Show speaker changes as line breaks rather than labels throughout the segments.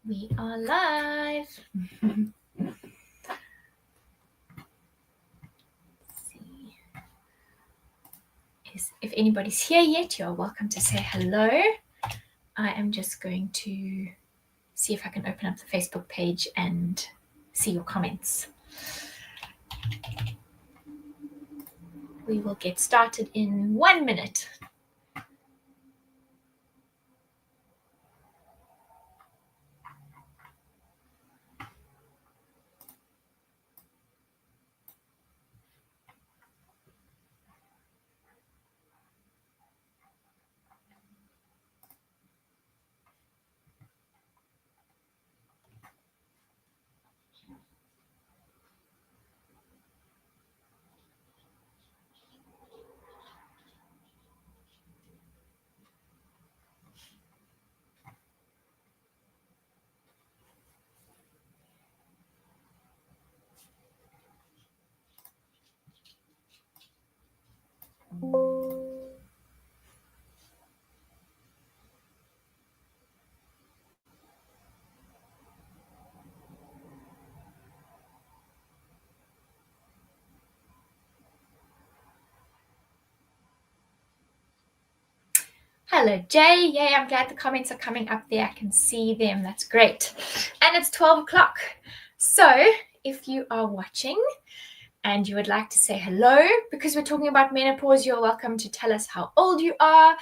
We are live. Let's see. If anybody's here yet, you're welcome to say hello. I am just going to see if I can open up the Facebook page and see your comments. We will get started in 1 minute. Hello, Jay. Yay, I'm glad the comments are coming up there. I can see them. That's great. And it's 12 o'clock. So if you are watching and you would like to say hello, because we're talking about menopause, you're welcome to tell us how old you are,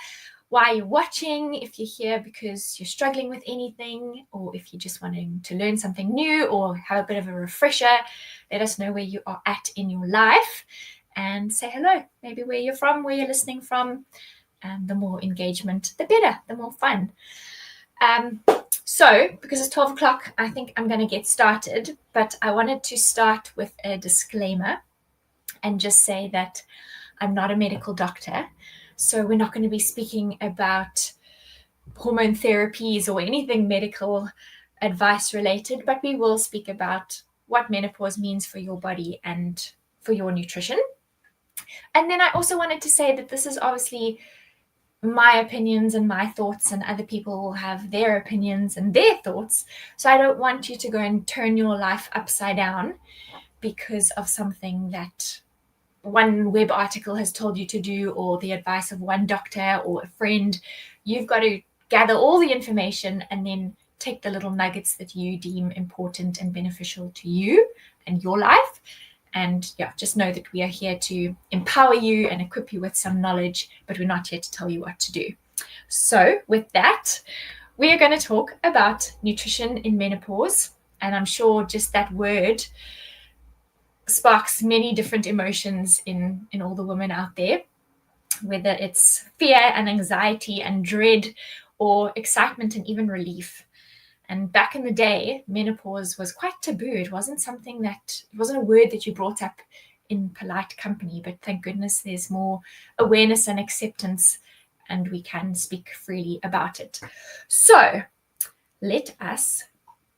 why you're watching, if you're here because you're struggling with anything, or if you're just wanting to learn something new or have a bit of a refresher. Let us know where you are at in your life and say hello, maybe where you're from, where you're listening from. And the more engagement, the better, the more fun. So because it's 12 o'clock, I think I'm going to get started, but I wanted to start with a disclaimer and just say that I'm not a medical doctor. So we're not going to be speaking about hormone therapies or anything medical advice related, but we will speak about what menopause means for your body and for your nutrition. And then I also wanted to say that this is obviously my opinions and my thoughts, and other people will have their opinions and their thoughts. So I don't want you to go and turn your life upside down because of something that one web article has told you to do, or the advice of one doctor or a friend. You've got to gather all the information and then take the little nuggets that you deem important and beneficial to you and your life. And yeah, just know that we are here to empower you and equip you with some knowledge, but we're not here to tell you what to do. So with that, we are going to talk about nutrition in menopause. And I'm sure just that word sparks many different emotions in all the women out there, whether it's fear and anxiety and dread, or excitement and even relief. And back in the day, menopause was quite taboo. It wasn't a word that you brought up in polite company, but thank goodness there's more awareness and acceptance, and we can speak freely about it. So let us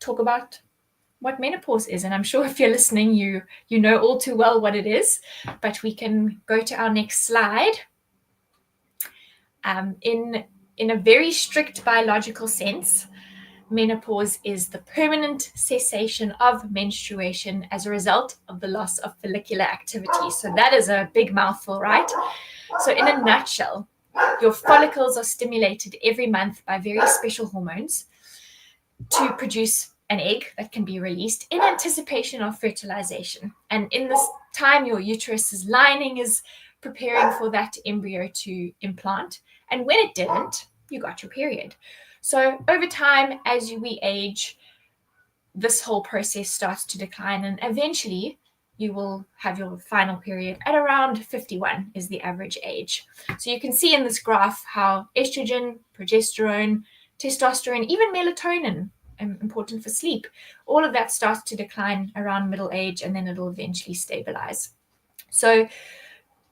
talk about what menopause is. And I'm sure if you're listening, you know all too well what it is, but we can go to our next slide. In a very strict biological sense, menopause is the permanent cessation of menstruation as a result of the loss of follicular activity. So that is a big mouthful, right? So in a nutshell, your follicles are stimulated every month by very special hormones to produce an egg that can be released in anticipation of fertilization. And in this time, your uterus's lining is preparing for that embryo to implant. And when it didn't, you got your period. So over time, as we age, this whole process starts to decline, and eventually you will have your final period at around 51 is the average age. So you can see in this graph how estrogen, progesterone, testosterone, even melatonin, important for sleep, all of that starts to decline around middle age, and then it'll eventually stabilize. So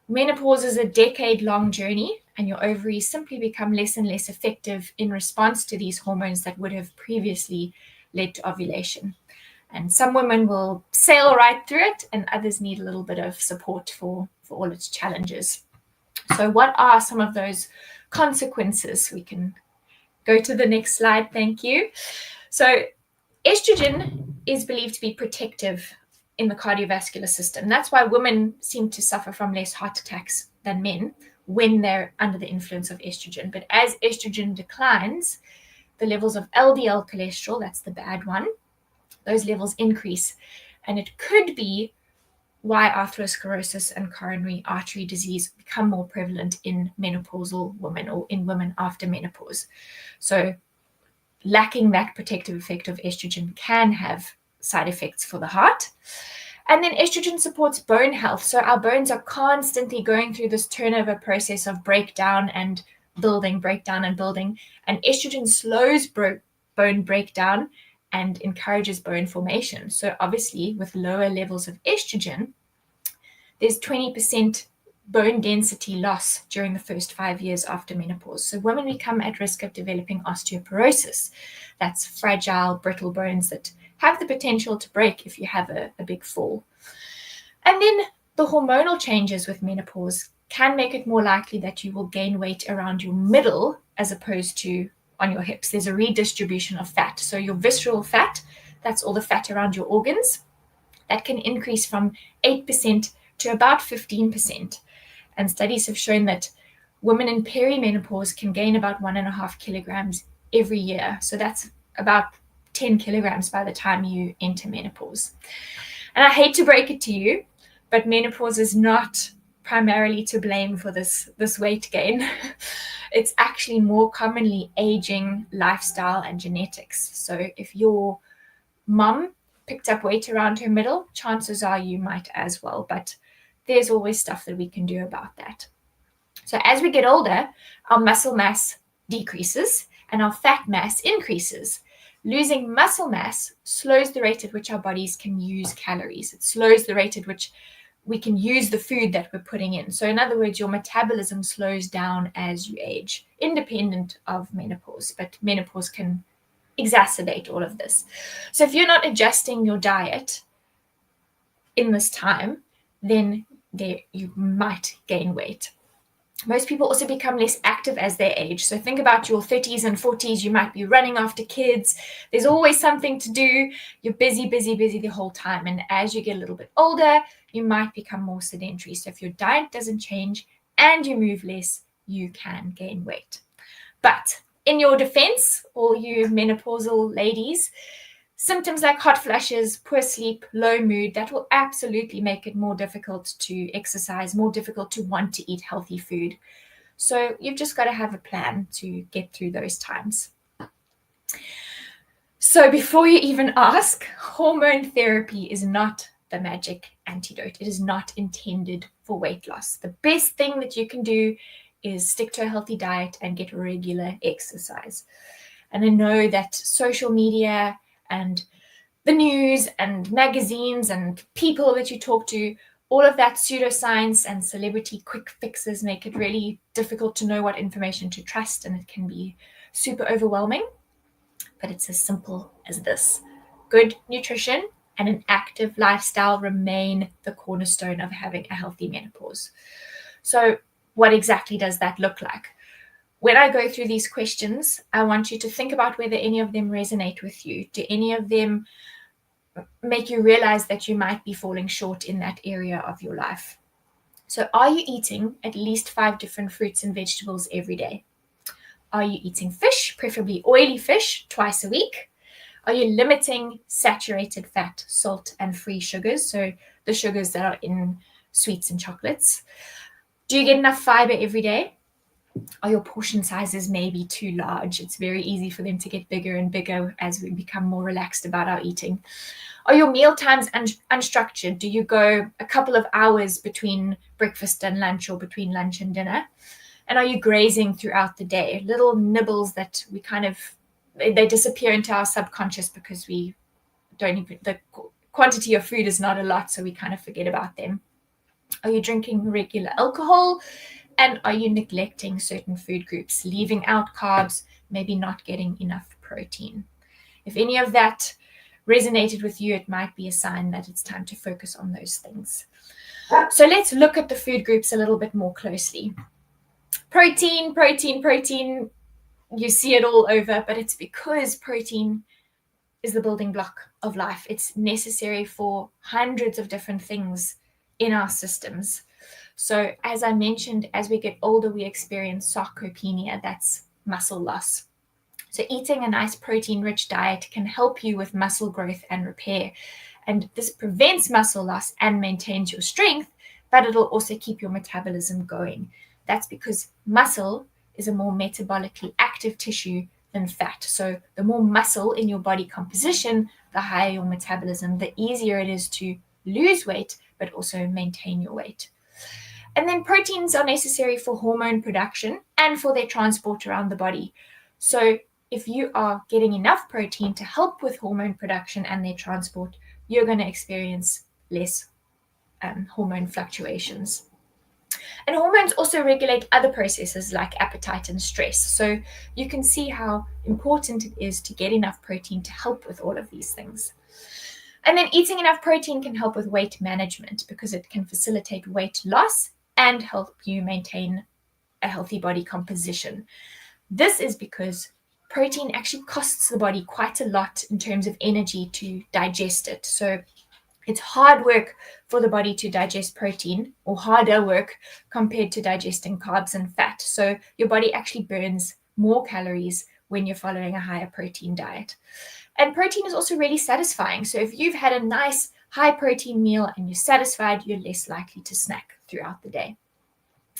menopause is a decade-long journey, and your ovaries simply become less and less effective in response to these hormones that would have previously led to ovulation. And some women will sail right through it, and others need a little bit of support for all its challenges. So what are some of those consequences? We can go to the next slide. Thank you. So Estrogen is believed to be protective in the cardiovascular system. That's why women seem to suffer from less heart attacks than men when they're under the influence of estrogen. But as estrogen declines, the levels of LDL cholesterol, that's the bad one, those levels increase. And it could be why atherosclerosis and coronary artery disease become more prevalent in menopausal women or in women after menopause. So lacking that protective effect of estrogen can have side effects for the heart. And then estrogen supports bone health. So our bones are constantly going through this turnover process of breakdown and building, breakdown and building. And estrogen slows bone breakdown and encourages bone formation. So obviously, with lower levels of estrogen, there's 20% bone density loss during the first 5 years after menopause. So women become at risk of developing osteoporosis. That's fragile, brittle bones that have the potential to break if you have a big fall. And then the hormonal changes with menopause can make it more likely that you will gain weight around your middle as opposed to on your hips. There's a redistribution of fat. So your visceral fat, that's all the fat around your organs, that can increase from 8% to about 15%. And studies have shown that women in perimenopause can gain about 1.5 kilograms every year. So that's about 10 kilograms by the time you enter menopause. And I hate to break it to you, but menopause is not primarily to blame for this weight gain. It's actually more commonly aging, lifestyle, and genetics. So if your mum picked up weight around her middle, chances are you might as well. But there's always stuff that we can do about that. So as we get older, our muscle mass decreases and our fat mass increases. Losing muscle mass slows the rate at which our bodies can use calories. It slows the rate at which we can use the food that we're putting in. So in other words, your metabolism slows down as you age, independent of menopause. But menopause can exacerbate all of this. So if you're not adjusting your diet in this time, then you might gain weight. Most people also become less active as they age. So think about your 30s and 40s. You might be running after kids. There's always something to do. You're busy the whole time. And as you get a little bit older, you might become more sedentary. So if your diet doesn't change and you move less, you can gain weight. But in your defense, all you menopausal ladies, symptoms like hot flushes, poor sleep, low mood, that will absolutely make it more difficult to exercise, more difficult to want to eat healthy food. So you've just got to have a plan to get through those times. So before you even ask, hormone therapy is not the magic antidote. It is not intended for weight loss. The best thing that you can do is stick to a healthy diet and get regular exercise. And I know that social media and the news and magazines and people that you talk to, all of that pseudoscience and celebrity quick fixes make it really difficult to know what information to trust, and it can be super overwhelming. But it's as simple as this. Good nutrition and an active lifestyle remain the cornerstone of having a healthy menopause. So what exactly does that look like? When I go through these questions, I want you to think about whether any of them resonate with you. Do any of them make you realize that you might be falling short in that area of your life? So are you eating at least 5 different fruits and vegetables every day? Are you eating fish, preferably oily fish, twice a week? Are you limiting saturated fat, salt, and free sugars? So the sugars that are in sweets and chocolates. Do you get enough fiber every day? Are your portion sizes maybe too large? It's very easy for them to get bigger and bigger as we become more relaxed about our eating. Are your meal times unstructured? Do you go a couple of hours between breakfast and lunch or between lunch and dinner? And are you grazing throughout the day? Little nibbles that we they disappear into our subconscious because the quantity of food is not a lot, so we kind of forget about them. Are you drinking regular alcohol? And are you neglecting certain food groups, leaving out carbs, maybe not getting enough protein? If any of that resonated with you, it might be a sign that it's time to focus on those things. So let's look at the food groups a little bit more closely. Protein. You see it all over, but it's because protein is the building block of life. It's necessary for hundreds of different things in our systems. So as I mentioned, as we get older, we experience sarcopenia, that's muscle loss. So eating a nice protein-rich diet can help you with muscle growth and repair. And this prevents muscle loss and maintains your strength, but it'll also keep your metabolism going. That's because muscle is a more metabolically active tissue than fat. So the more muscle in your body composition, the higher your metabolism, the easier it is to lose weight, but also maintain your weight. And then proteins are necessary for hormone production and for their transport around the body. So if you are getting enough protein to help with hormone production and their transport, you're going to experience less hormone fluctuations. And hormones also regulate other processes like appetite and stress. So you can see how important it is to get enough protein to help with all of these things. And then eating enough protein can help with weight management because it can facilitate weight loss and help you maintain a healthy body composition. This is because protein actually costs the body quite a lot in terms of energy to digest it. So it's hard work for the body to digest protein, or harder work compared to digesting carbs and fat. So your body actually burns more calories when you're following a higher protein diet. And protein is also really satisfying. So if you've had a nice high protein meal and you're satisfied, you're less likely to snack throughout the day.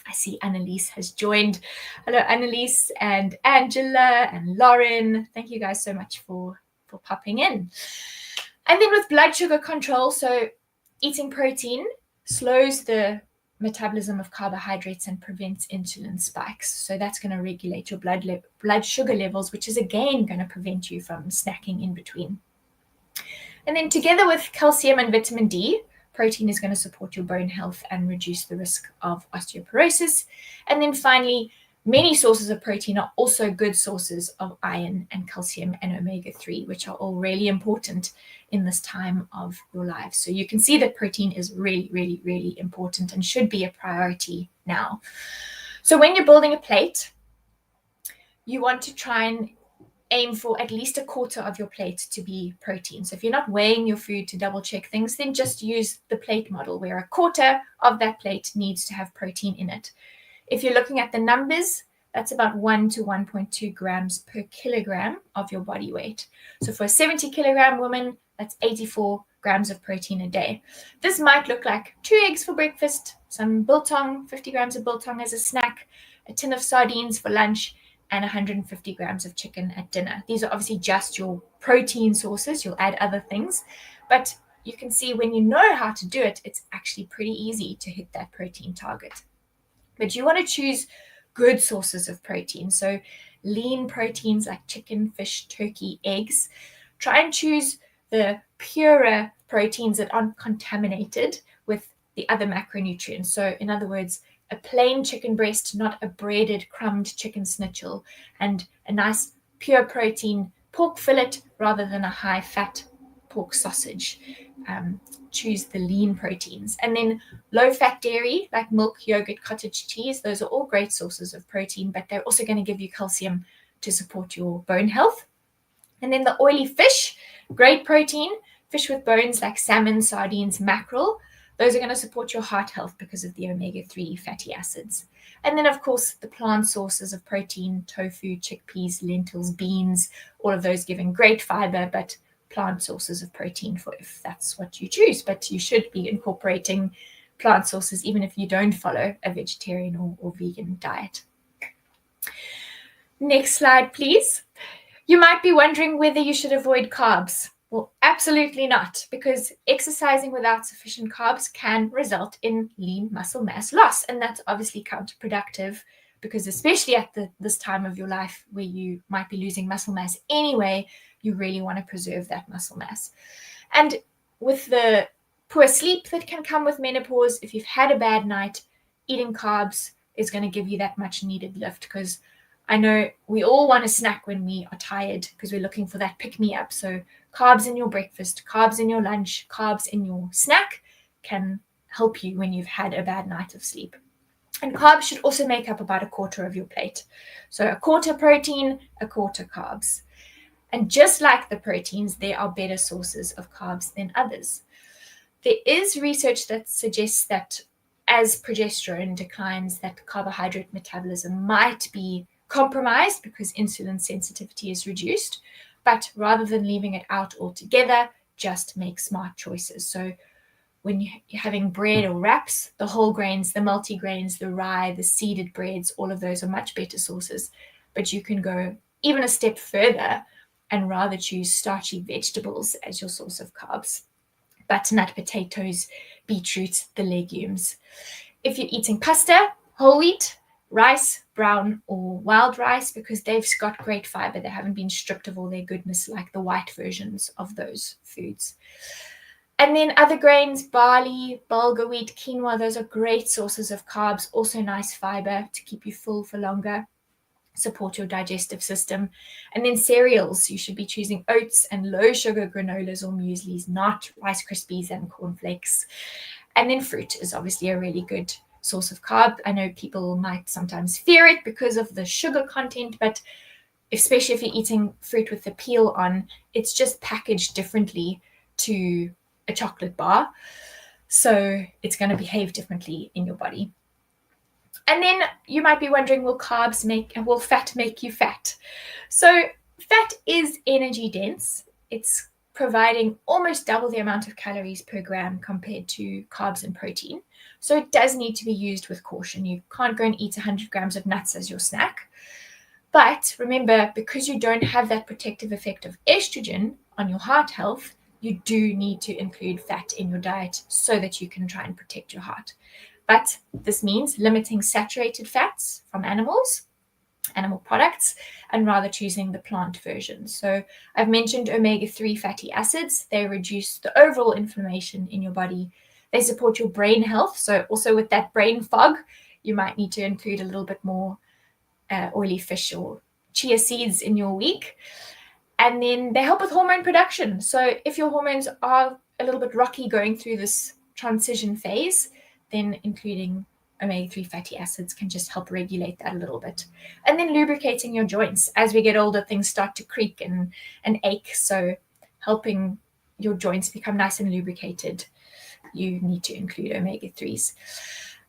I see Annalise has joined. Hello, Annalise and Angela and Lauren. Thank you guys so much for popping in. And then with blood sugar control, so eating protein slows the metabolism of carbohydrates and prevents insulin spikes. So that's going to regulate your blood sugar levels, which is again going to prevent you from snacking in between. And then together with calcium and vitamin D, protein is going to support your bone health and reduce the risk of osteoporosis. And then finally, many sources of protein are also good sources of iron and calcium and omega-3, which are all really important in this time of your life. So you can see that protein is really, really, really important and should be a priority now. So when you're building a plate, you want to try and aim for at least a quarter of your plate to be protein. So if you're not weighing your food to double check things, then just use the plate model where a quarter of that plate needs to have protein in it. If you're looking at the numbers, that's about 1 to 1.2 grams per kilogram of your body weight. So for a 70 kilogram woman, that's 84 grams of protein a day. This might look like 2 eggs for breakfast, some biltong, 50 grams of biltong as a snack, a tin of sardines for lunch, and 150 grams of chicken at dinner. These are obviously just your protein sources. You'll add other things, but you can see when you know how to do it, it's actually pretty easy to hit that protein target. But you want to choose good sources of protein. So lean proteins like chicken, fish, turkey, eggs. Try and choose the purer proteins that aren't contaminated with the other macronutrients. So in other words, a plain chicken breast, not a breaded, crumbed chicken schnitzel, and a nice pure protein pork fillet rather than a high fat pork sausage. Choose the lean proteins. And then low fat dairy like milk, yogurt, cottage cheese, those are all great sources of protein, but they're also going to give you calcium to support your bone health. And then the oily fish, great protein, fish with bones like salmon, sardines, mackerel. Those are going to support your heart health because of the omega-3 fatty acids. And then, of course, the plant sources of protein, tofu, chickpeas, lentils, beans, all of those giving great fiber, but plant sources of protein for if that's what you choose. But you should be incorporating plant sources even if you don't follow a vegetarian or vegan diet. Next slide, please. You might be wondering whether you should avoid carbs. Well, absolutely not, because exercising without sufficient carbs can result in lean muscle mass loss. And that's obviously counterproductive because especially at this time of your life where you might be losing muscle mass anyway, you really want to preserve that muscle mass. And with the poor sleep that can come with menopause, if you've had a bad night, eating carbs is going to give you that much needed lift, because I know we all want to snack when we are tired because we're looking for that pick-me-up. So carbs in your breakfast, carbs in your lunch, carbs in your snack can help you when you've had a bad night of sleep. And carbs should also make up about a quarter of your plate. So a quarter protein, a quarter carbs. And just like the proteins, there are better sources of carbs than others. There is research that suggests that as progesterone declines, that carbohydrate metabolism might be compromised because insulin sensitivity is reduced. But rather than leaving it out altogether, just make smart choices. So when you're having bread or wraps, the whole grains, the multigrains, the rye, the seeded breads, all of those are much better sources. But you can go even a step further and rather choose starchy vegetables as your source of carbs. Butternut potatoes, beetroot, the legumes. If you're eating pasta, whole wheat, rice, brown or wild rice, because they've got great fiber, they haven't been stripped of all their goodness like the white versions of those foods. And then other grains, barley, bulgur wheat, quinoa, those are great sources of carbs, also nice fiber to keep you full for longer, support your digestive system. And then cereals, you should be choosing oats and low sugar granolas or mueslis, not Rice Krispies and cornflakes. And then fruit is obviously a really good source of carb. I know people might sometimes fear it because of the sugar content, but especially if you're eating fruit with the peel on, it's just packaged differently to a chocolate bar. So it's going to behave differently in your body. And then you might be wondering, will fat make you fat? So fat is energy dense. It's providing almost double the amount of calories per gram compared to carbs and protein. So it does need to be used with caution. You can't go and eat 100 grams of nuts as your snack. But remember, because you don't have that protective effect of estrogen on your heart health, you do need to include fat in your diet so that you can try and protect your heart. But this means limiting saturated fats from animal products, and rather choosing the plant version. So I've mentioned omega-3 fatty acids. They reduce the overall inflammation in your body. They support your brain health. So also with that brain fog, you might need to include a little bit more oily fish or chia seeds in your week. And then they help with hormone production. So if your hormones are a little bit rocky going through this transition phase, then including omega-3 fatty acids can just help regulate that a little bit. And then lubricating your joints. As we get older, things start to creak and ache. So helping your joints become nice and lubricated, you need to include omega-3s.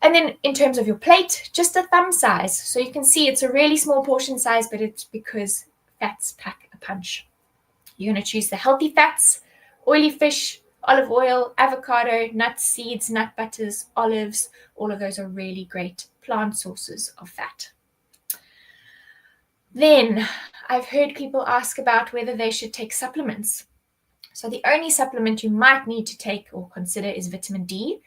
And then in terms of your plate, just a thumb size. So you can see it's a really small portion size, but it's because fats pack a punch. You're going to choose the healthy fats, oily fish, olive oil, avocado, nuts, seeds, nut butters, olives. All of those are really great plant sources of fat. Then I've heard people ask about whether they should take supplements. So the only supplement you might need to take or consider is vitamin D,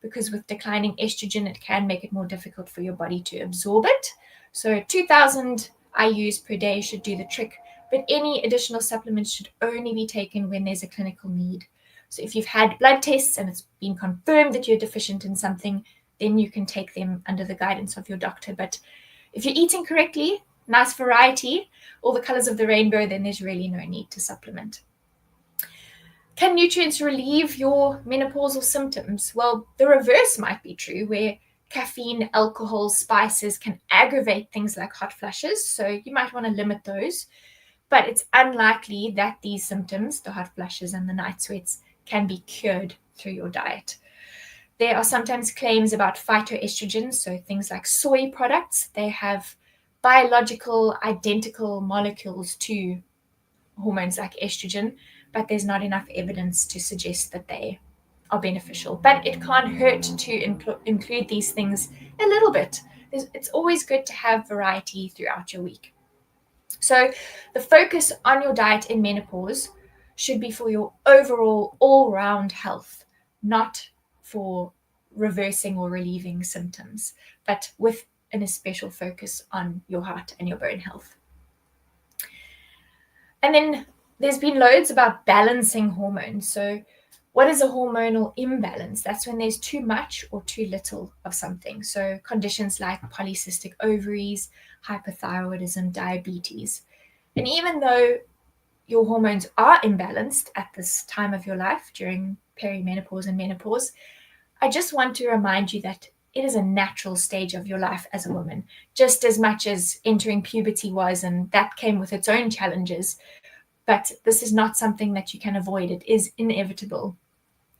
because with declining estrogen, it can make it more difficult for your body to absorb it. So 2,000 IUs per day should do the trick, but any additional supplements should only be taken when there's a clinical need. So if you've had blood tests and it's been confirmed that you're deficient in something, then you can take them under the guidance of your doctor. But if you're eating correctly, nice variety, all the colors of the rainbow, then there's really no need to supplement. Can nutrients relieve your menopausal symptoms? Well, the reverse might be true, where caffeine, alcohol, spices can aggravate things like hot flushes. So you might want to limit those. But it's unlikely that these symptoms, the hot flushes and the night sweats, can be cured through your diet. There are sometimes claims about phytoestrogens, so things like soy products. They have biological identical molecules to hormones like estrogen, but there's not enough evidence to suggest that they are beneficial. But it can't hurt to include these things a little bit. It's always good to have variety throughout your week. So the focus on your diet in menopause should be for your overall all-round health, not for reversing or relieving symptoms, but with an especial focus on your heart and your bone health. And then there's been loads about balancing hormones. So what is a hormonal imbalance? That's when there's too much or too little of something. So conditions like polycystic ovaries, hypothyroidism, diabetes. And even though your hormones are imbalanced at this time of your life during perimenopause and menopause, I just want to remind you that it is a natural stage of your life as a woman, just as much as entering puberty was, and that came with its own challenges. but this is not something that you can avoid. It is inevitable.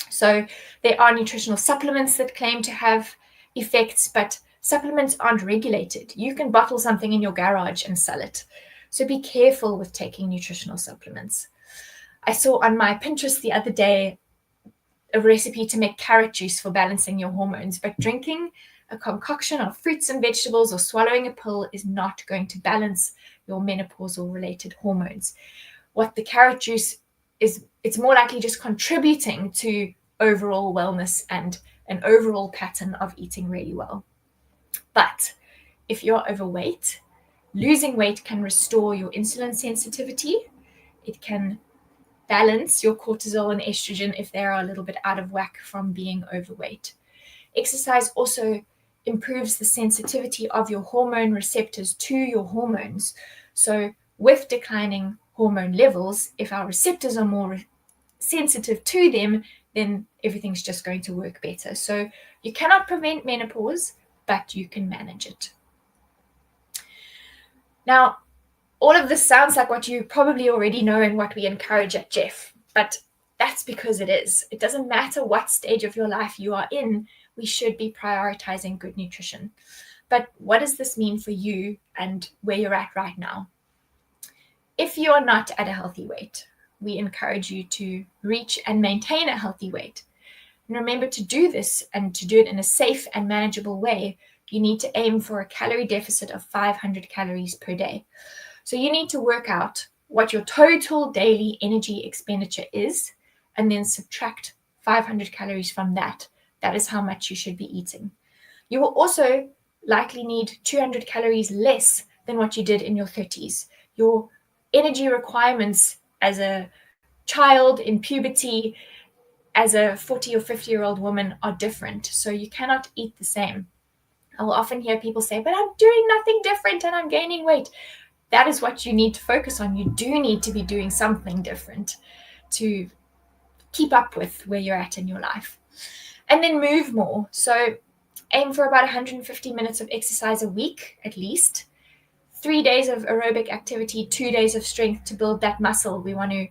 So there are nutritional supplements that claim to have effects, but supplements aren't regulated. You can bottle something in your garage and sell it. So be careful with taking nutritional supplements. I saw on my Pinterest the other day a recipe to make carrot juice for balancing your hormones, but drinking a concoction of fruits and vegetables or swallowing a pill is not going to balance your menopausal related hormones. What the carrot juice is, it's more likely just contributing to overall wellness and an overall pattern of eating really well. But if you're overweight, losing weight can restore your insulin sensitivity. It can balance your cortisol and estrogen if they are a little bit out of whack from being overweight. Exercise also improves the sensitivity of your hormone receptors to your hormones. So with declining hormone levels, if our receptors are more sensitive to them, then everything's just going to work better. So you cannot prevent menopause, but you can manage it. Now, all of this sounds like what you probably already know and what we encourage at Jeff, but that's because it is. It doesn't matter what stage of your life you are in, we should be prioritizing good nutrition. But what does this mean for you and where you're at right now? If you are not at a healthy weight, we encourage you to reach and maintain a healthy weight. And remember, to do this and to do it in a safe and manageable way, you need to aim for a calorie deficit of 500 calories per day. So you need to work out what your total daily energy expenditure is and then subtract 500 calories from that. That is how much you should be eating. You will also likely need 200 calories less than what you did in your 30s. Your energy requirements as a child in puberty, as a 40 or 50-year-old woman are different. So you cannot eat the same. I will often hear people say, but I'm doing nothing different and I'm gaining weight. That is what you need to focus on. You do need to be doing something different to keep up with where you're at in your life. And then move more. So aim for about 150 minutes of exercise a week at least. 3 days of aerobic activity, 2 days of strength to build that muscle. We want to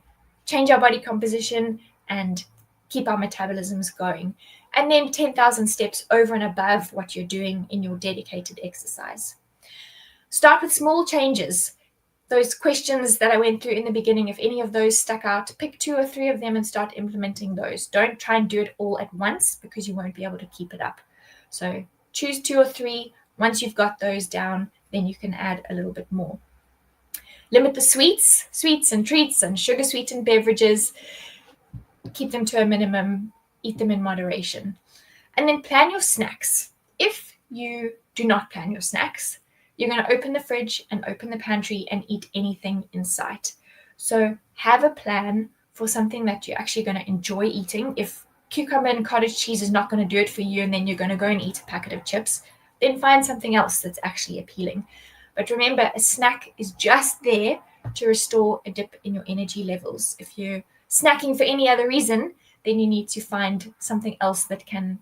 change our body composition and keep our metabolisms going. And then 10,000 steps over and above what you're doing in your dedicated exercise. Start with small changes. Those questions that I went through in the beginning, if any of those stuck out, pick 2 or 3 of them and start implementing those. Don't try and do it all at once because you won't be able to keep it up. So choose 2 or 3. Once you've got those down, then you can add a little bit more. Limit the sweets and treats and sugar sweetened beverages. Keep them to a minimum. Eat them in moderation. And then plan your snacks. If you do not plan your snacks, you're going to open the fridge and open the pantry and eat anything in sight. So have a plan for something that you're actually going to enjoy eating. If cucumber and cottage cheese is not going to do it for you and then you're going to go and eat a packet of chips, then find something else that's actually appealing. But remember, a snack is just there to restore a dip in your energy levels. If you're snacking for any other reason, then you need to find something else that can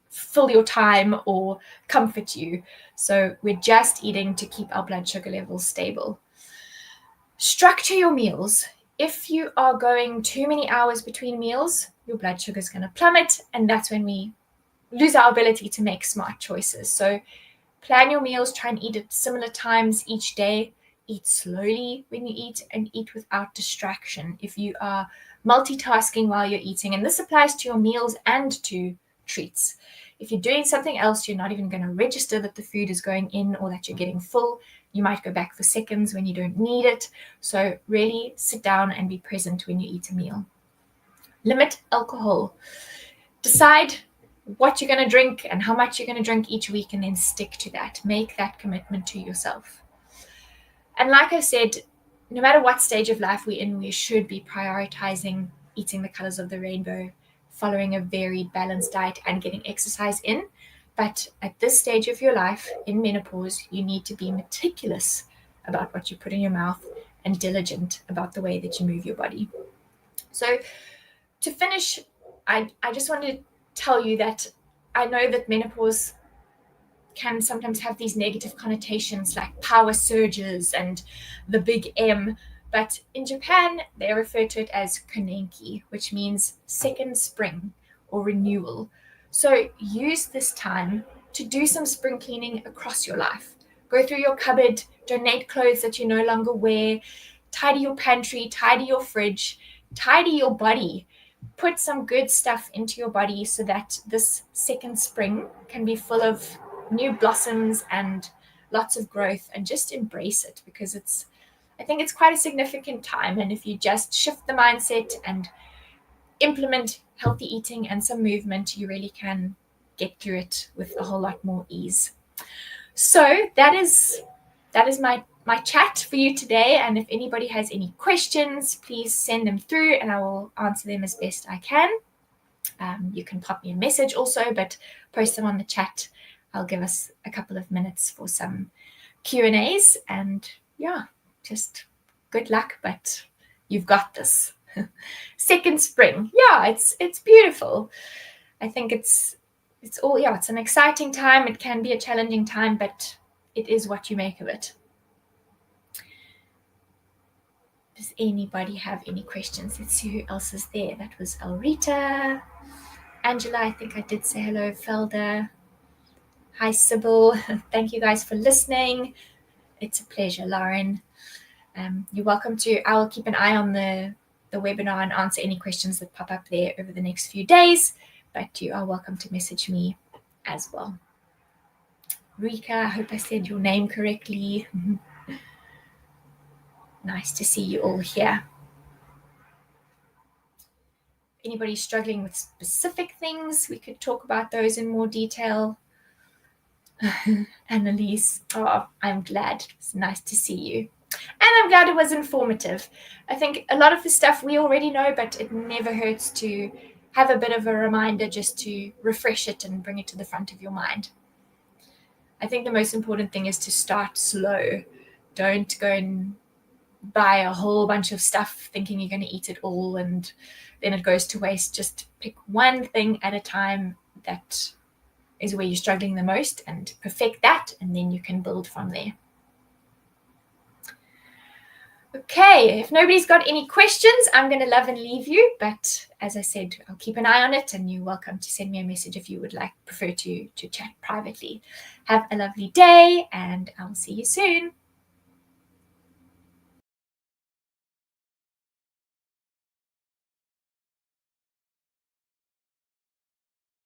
fill your time or comfort you. So we're just eating to keep our blood sugar levels stable. Structure your meals. If you are going too many hours between meals, your blood sugar is going to plummet, and that's when we lose our ability to make smart choices. So plan your meals, try and eat at similar times each day. Eat slowly when you eat and eat without distraction. If you are multitasking while you're eating, and this applies to your meals and to treats. If you're doing something else, you're not even going to register that the food is going in or that you're getting full. You might go back for seconds when you don't need it. So really sit down and be present when you eat a meal. Limit alcohol. Decide what you're going to drink and how much you're going to drink each week, and then stick to that. Make that commitment to yourself. And like I said, no matter what stage of life we're in, we should be prioritizing eating the colors of the rainbow, following a very balanced diet, and getting exercise in. But at this stage of your life, in menopause, you need to be meticulous about what you put in your mouth and diligent about the way that you move your body. So to finish, I just wanted to tell you that I know that menopause can sometimes have these negative connotations like power surges and the big M, But in Japan, they refer to it as konenki, which means second spring or renewal. So use this time to do some spring cleaning across your life. Go through your cupboard, donate clothes that you no longer wear, tidy your pantry, tidy your fridge, tidy your body. Put some good stuff into your body so that this second spring can be full of new blossoms and lots of growth, and just embrace it, because I think it's quite a significant time. And if you just shift the mindset and implement healthy eating and some movement, you really can get through it with a whole lot more ease. So that is my chat for you today. And if anybody has any questions, please send them through and I will answer them as best I can. You can pop me a message also, but post them on the chat. I'll give us a couple of minutes for some Q&As, and yeah, just good luck, but you've got this. Second spring. Yeah, it's beautiful. I think it's an exciting time. It can be a challenging time, but it is what you make of it. Does anybody have any questions? Let's see who else is there. That was Elrita. Angela, I think I did say hello. Felda. Hi, Sybil. Thank you guys for listening. It's a pleasure, Lauren. You're welcome to, I will keep an eye on the webinar and answer any questions that pop up there over the next few days, but you are welcome to message me as well. Rika, I hope I said your name correctly. Nice to see you all here. Anybody struggling with specific things, we could talk about those in more detail. Annalise, oh, I'm glad. It's nice to see you. And I'm glad it was informative. I think a lot of the stuff we already know, but it never hurts to have a bit of a reminder just to refresh it and bring it to the front of your mind. I think the most important thing is to start slow. Don't go and buy a whole bunch of stuff thinking you're going to eat it all and then it goes to waste. Just pick one thing at a time that is where you're struggling the most and perfect that, and then you can build from there. Okay, if nobody's got any questions, I'm going to love and leave you. But as I said, I'll keep an eye on it, and you're welcome to send me a message if you would prefer to chat privately. Have a lovely day, and I'll see you soon.